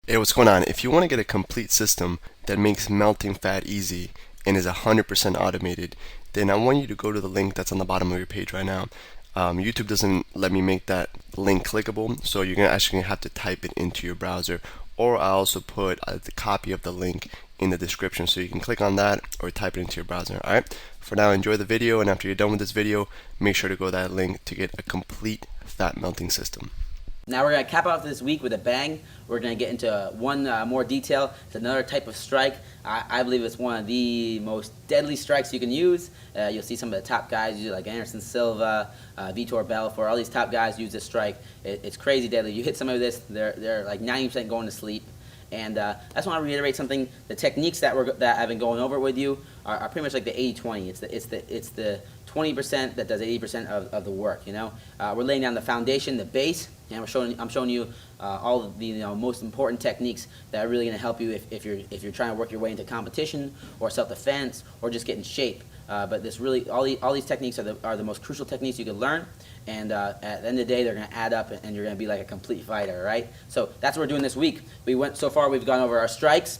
Hey, what's going on? If you want to get a complete system that makes melting fat easy and is 100% automated, then I want you to go to the link that's on the bottom of your page right now. YouTube doesn't let me make that link clickable, so you're actually gonna have to type it into your browser, or I also put the copy of the link in the description, so you can click on that or type it into your browser. Alright, for now, enjoy the video, and after you're done with this video, make sure to go to that link to get a complete fat melting system. Now we're going to cap off this week with a bang. We're going to get into one more detail. It's another type of strike. I believe it's one of the most deadly strikes you can use. You'll see some of the top guys use it, like Anderson Silva, Vitor Belfort. All these top guys use this strike. It's crazy deadly. You hit somebody with this, they're like 90% going to sleep. And I just want to reiterate something. The techniques that I've been going over with you are pretty much like the 80-20. It's the 20% that does 80% of the work. You know, we're laying down the foundation, the base, and I'm showing you all of the most important techniques that are really going to help you if you're trying to work your way into competition or self-defense or just get in shape. But this really all these techniques are the most crucial techniques you can learn. And at the end of the day, they're going to add up, and you're going to be like a complete fighter, right? So that's what we're doing this week. So far, we've gone over our strikes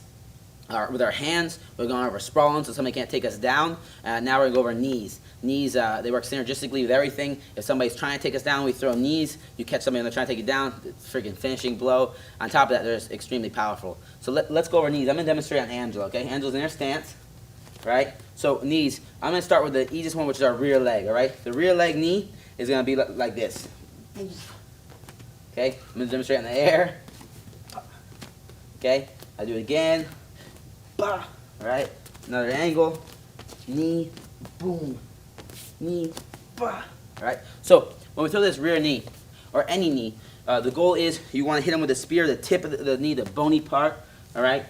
with our hands. We've gone over sprawling, so somebody can't take us down. Now we're going to go over knees. Knees, they work synergistically with everything. If somebody's trying to take us down, we throw knees. You catch somebody and they're trying to take you down, it's a freaking finishing blow. On top of that, they're extremely powerful. So let's go over knees. I'm going to demonstrate on Angela, okay? Angela's in her stance, right? So knees, I'm going to start with the easiest one, which is our rear leg, all right? The rear leg knee is going to be like this. Okay, I'm going to demonstrate in the air. Okay, I do it again. All right, another angle. Knee, boom. Knee, all right. So when we throw this rear knee, or any knee, the goal is you want to hit them with the spear, the tip of the knee, the bony part, all right?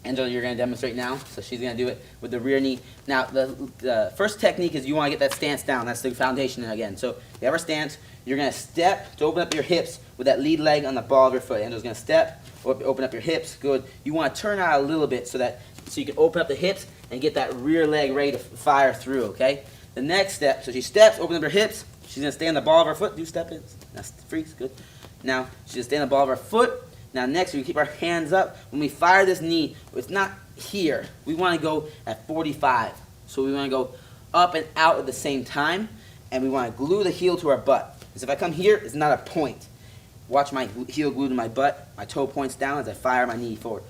Angela, you're going to demonstrate now, so she's going to do it with the rear knee. Now, the first technique is you want to get that stance down. That's the foundation again. So you have our stance. You're going to step to open up your hips with that lead leg on the ball of your foot. Angela's going to step, open up your hips. Good. You want to turn out a little bit so you can open up the hips and get that rear leg ready to fire through, okay? The next step, so she steps, open up her hips. She's going to stay on the ball of her foot. Do step in. That's freeze. Good. Now, she's going to stay on the ball of her foot. Now next, we keep our hands up. When we fire this knee, it's not here. We want to go at 45. So we want to go up and out at the same time, and we want to glue the heel to our butt. Because if I come here, it's not a point. Watch my heel glued to my butt. My toe points down as I fire my knee forward.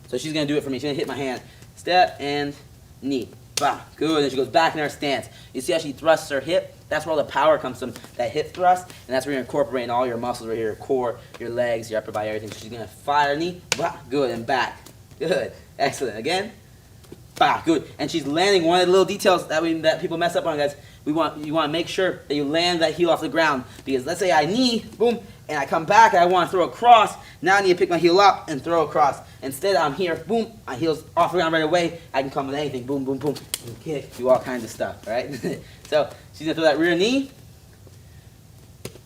So she's going to do it for me. She's going to hit my hand. Step and knee. Bah, good. And she goes back in her stance. You see how she thrusts her hip? That's where all the power comes from, that hip thrust, and that's where you're incorporating all your muscles right here, your core, your legs, your upper body, everything. So she's going to fire knee, bah, good, and back. Good. Excellent. Again. Bah, good. And she's landing one of the little details that people mess up on, guys. You want to make sure that you land that heel off the ground, because let's say I knee, boom, and I come back and I want to throw across. Now I need to pick my heel up and throw across. Instead, I'm here, boom, my heel's off the ground right away. I can come with anything, boom, boom, boom, and kick, do all kinds of stuff, all right? So she's going to throw that rear knee,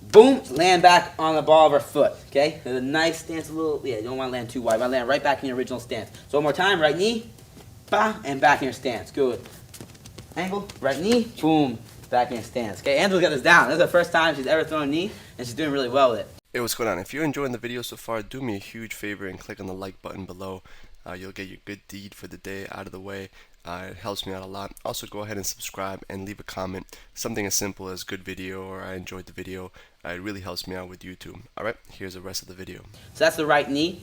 boom, land back on the ball of her foot, okay? And a nice stance, you don't want to land too wide. You want to land right back in your original stance. So one more time, right knee, bah, and back in your stance, good. Angle, right knee, boom, back in your stance. Okay, Angela's got this down. This is the first time she's ever thrown a knee, and she's doing really well with it. Hey, what's going on? If you're enjoying the video so far, do me a huge favor and click on the like button below. You'll get your good deed for the day out of the way. It helps me out a lot. Also, go ahead and subscribe and leave a comment. Something as simple as good video or I enjoyed the video. It really helps me out with YouTube. Alright, here's the rest of the video. So that's the right knee.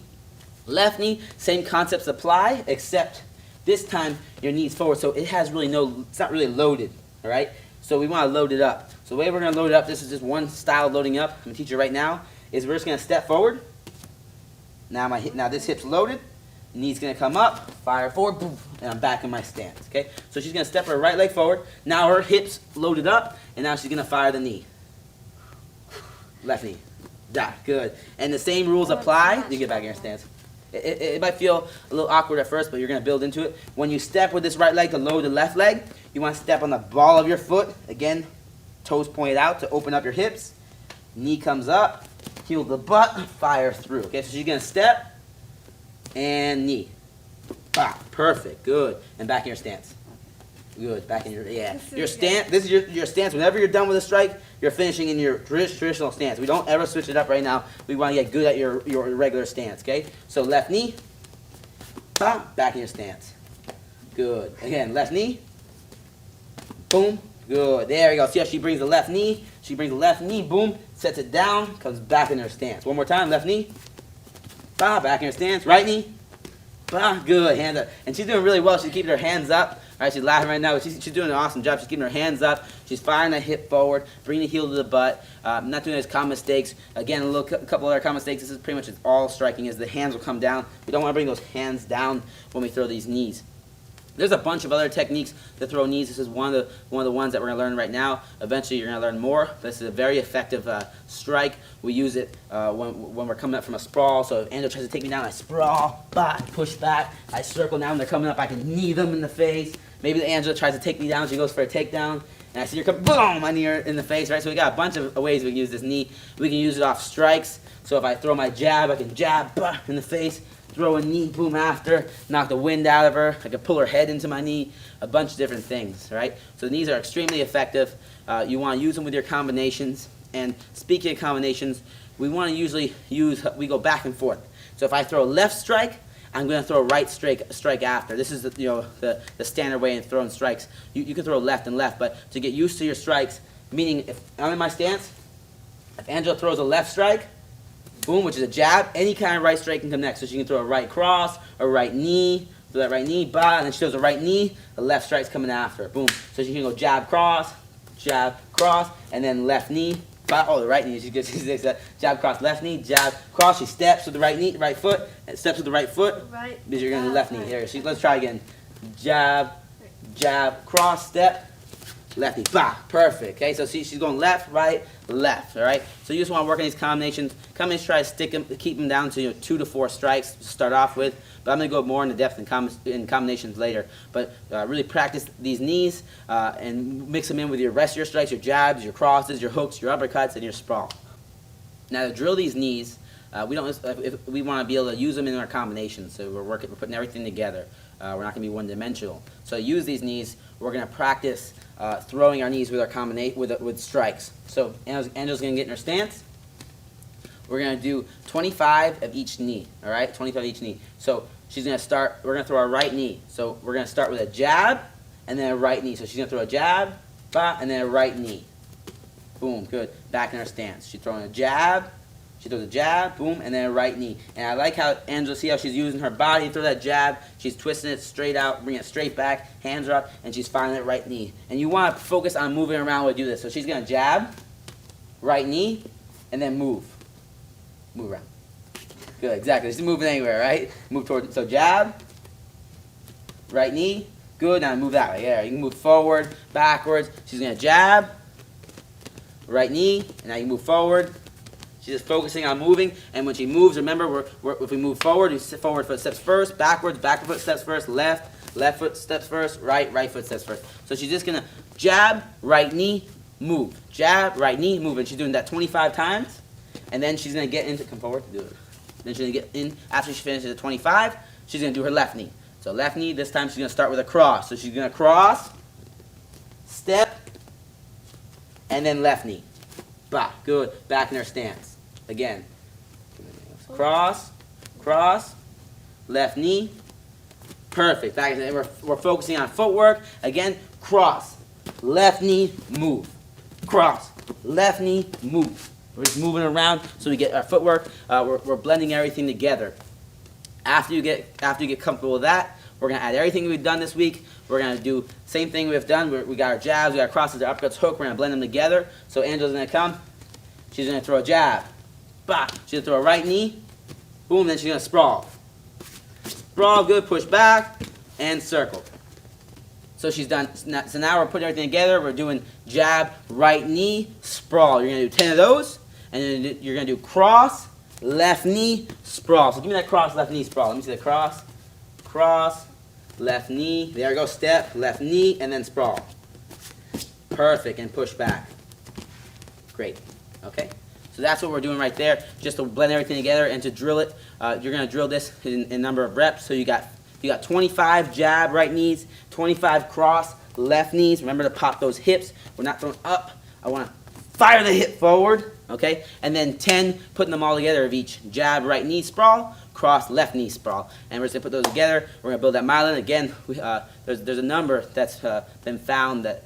Left knee, same concepts apply, except this time your knee's forward, so it has really it's not really loaded, all right? So we want to load it up. So the way we're going to load it up, this is just one style of loading up. I'm going to teach you right now, is we're just going to step forward. Now this hip's loaded. Knee's going to come up, fire forward, boom, and I'm back in my stance, okay? So she's going to step her right leg forward. Now her hip's loaded up, and now she's going to fire the knee. Left knee. Da, good. And the same rules apply. You get back in your stance. It might feel a little awkward at first, but you're going to build into it. When you step with this right leg to load the left leg, you want to step on the ball of your foot. Again, toes pointed out to open up your hips. Knee comes up, heel to the butt, fire through. Okay, so she's going to step and knee. Ah, perfect, good. And back in your stance. Good, back in your, yeah. Your stance, this is your stance. Whenever you're done with a strike, you're finishing in your traditional stance. We don't ever switch it up right now. We want to get good at your regular stance, okay? So left knee, back in your stance. Good. Again, left knee, boom, good. There we go. See how she brings the left knee? She brings the left knee, boom, sets it down, comes back in her stance. One more time, left knee, back in her stance, right knee, good, hands up. And she's doing really well. She's keeping her hands up. All right, she's laughing right now, but she's doing an awesome job. She's keeping her hands up. She's firing that hip forward, bringing the heel to the butt. Not doing those common mistakes. Again, a couple other common mistakes. This is pretty much all striking, is the hands will come down. We don't want to bring those hands down when we throw these knees. There's a bunch of other techniques to throw knees. This is one of the ones that we're going to learn right now. Eventually, you're going to learn more. This is a very effective strike. We use it when we're coming up from a sprawl. So if Angel tries to take me down, I sprawl, push back. I circle now, and they're coming up. I can knee them in the face. Maybe Angela tries to take me down. She goes for a takedown, and I see her come, boom, my knee in the face. Right. So we got a bunch of ways we can use this knee. We can use it off strikes. So if I throw my jab, I can jab in the face. Throw a knee, boom, after, knock the wind out of her. I can pull her head into my knee, a bunch of different things, right? So the knees are extremely effective. You want to use them with your combinations. And speaking of combinations, we want to usually we go back and forth. So if I throw a left strike, I'm going to throw a right strike after. This is the standard way in throwing strikes. You can throw left and left, but to get used to your strikes, meaning if I'm in my stance, if Angela throws a left strike, boom, which is a jab, any kind of right strike can come next. So she can throw a right cross, a right knee, throw that right knee, and then she throws a right knee, the left strike's coming after, boom. So she can go jab, cross, and then left knee, the right knee, she gets that jab, cross, left knee, jab, cross, she steps with the right knee, right foot, and steps with the right foot, Right. because you're going to left knee. Here, let's try again. Jab, cross, step, left knee, perfect. Okay, so see, she's going left, right, left. All right. So you just want to work on these combinations. Try to stick them, keep them down to 2 to 4 strikes to start off with. But I'm going to go more into depth in combinations later. But really practice these knees and mix them in with your rest of your strikes, your jabs, your crosses, your hooks, your uppercuts, and your sprawl. Now to drill these knees, we want to be able to use them in our combinations. So we're putting everything together. We're not going to be one-dimensional. So to use these knees, we're going to practice throwing our knees with our with strikes. So Angela's going to get in her stance. We're going to do 25 of each knee. All right, 25 of each knee. So she's going to start. We're going to throw our right knee. So we're going to start with a jab and then a right knee. So she's going to throw a jab, and then a right knee. Boom, good. Back in her stance. She's throwing a jab. She throws a jab, boom, and then a right knee. And I like how Angela, see how she's using her body to throw that jab. She's twisting it straight out, bringing it straight back, hands are up, and she's firing that right knee. And you want to focus on moving around when you do this. So she's going to jab, right knee, and then move. Move around. Good, exactly. She's moving anywhere, right? Move toward, so jab, right knee, good. Now move that way. Yeah, you can move forward, backwards. She's going to jab, right knee, and now you move forward. She's just focusing on moving, and when she moves, remember, if we move forward, forward foot steps first, backwards, backward foot steps first, left foot steps first, right foot steps first. So she's just going to jab, right knee, move. Jab, right knee, move. And she's doing that 25 times, and then she's going to get into, come forward to do it. Then she's going to get in, after she finishes at 25, she's going to do her left knee. So left knee, this time she's going to start with a cross. So she's going to cross, step, and then left knee. Good. Back in her stance. Again. Cross, left knee. Perfect. Back in, we're focusing on footwork. Again, cross, left knee, move. Cross, left knee, move. We're just moving around so we get our footwork. We're blending everything together. After you get comfortable with that, we're going to add everything we've done this week. We're going to do same thing we've done. We got our jabs, we got our crosses, our uppercuts, hook. We're going to blend them together. So Angela's going to come. She's going to throw a jab. She's going to throw a right knee. Boom, then she's going to sprawl. Sprawl, good, push back, and circle. So she's done. So now we're putting everything together. We're doing jab, right knee, sprawl. You're going to do 10 of those, and then you're going to do cross, left knee, sprawl. So give me that cross, left knee, sprawl. Let me see the cross, left knee. There we go, step, left knee, and then sprawl. Perfect, and push back. Great. Okay? So that's what we're doing right there, just to blend everything together and to drill it. You're going to drill this in a number of reps. So you got 25 jab right knees, 25 cross left knees. Remember to pop those hips. We're not throwing up. I want to fire the hip forward, okay? And then 10, putting them all together of each jab, right knee sprawl, cross, left knee sprawl. And we're just gonna put those together. We're gonna build that myelin. Again, there's a number that's been found that,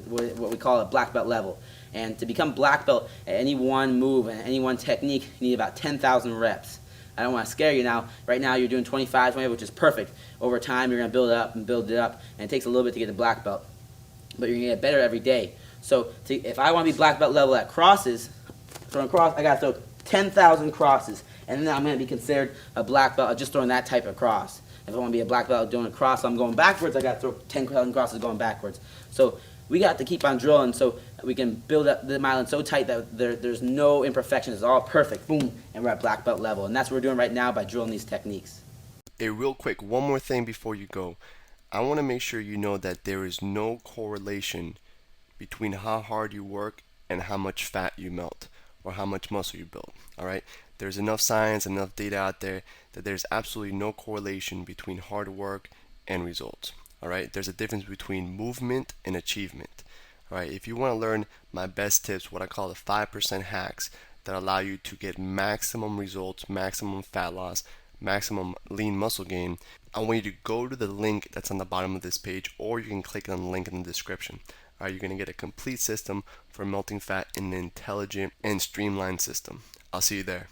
what we call a black belt level. And to become black belt at any one move and any one technique, you need about 10,000 reps. I don't want to scare you now. Right now you're doing 25, which is perfect. Over time you're going to build it up and build it up, and it takes a little bit to get to black belt. But you're going to get better every day. So if I want to be black belt level at crosses, throwing cross, I got to throw 10,000 crosses. And then I'm going to be considered a black belt just throwing that type of cross. If I want to be a black belt doing a cross, I'm going backwards, I got to throw 10,000 crosses going backwards. So we got to keep on drilling so we can build up the myelin so tight that there's no imperfections. It's all perfect. Boom. And we're at black belt level. And that's what we're doing right now by drilling these techniques. Hey, real quick, one more thing before you go. I want to make sure you know that there is no correlation between how hard you work and how much fat you melt or how much muscle you build. All right? There's enough science, enough data out there that there's absolutely no correlation between hard work and results. All right? There's a difference between movement and achievement. All right? If you want to learn my best tips, what I call the 5% hacks that allow you to get maximum results, maximum fat loss, maximum lean muscle gain, I want you to go to the link that's on the bottom of this page, or you can click on the link in the description. All right, you're going to get a complete system for melting fat in an intelligent and streamlined system. I'll see you there.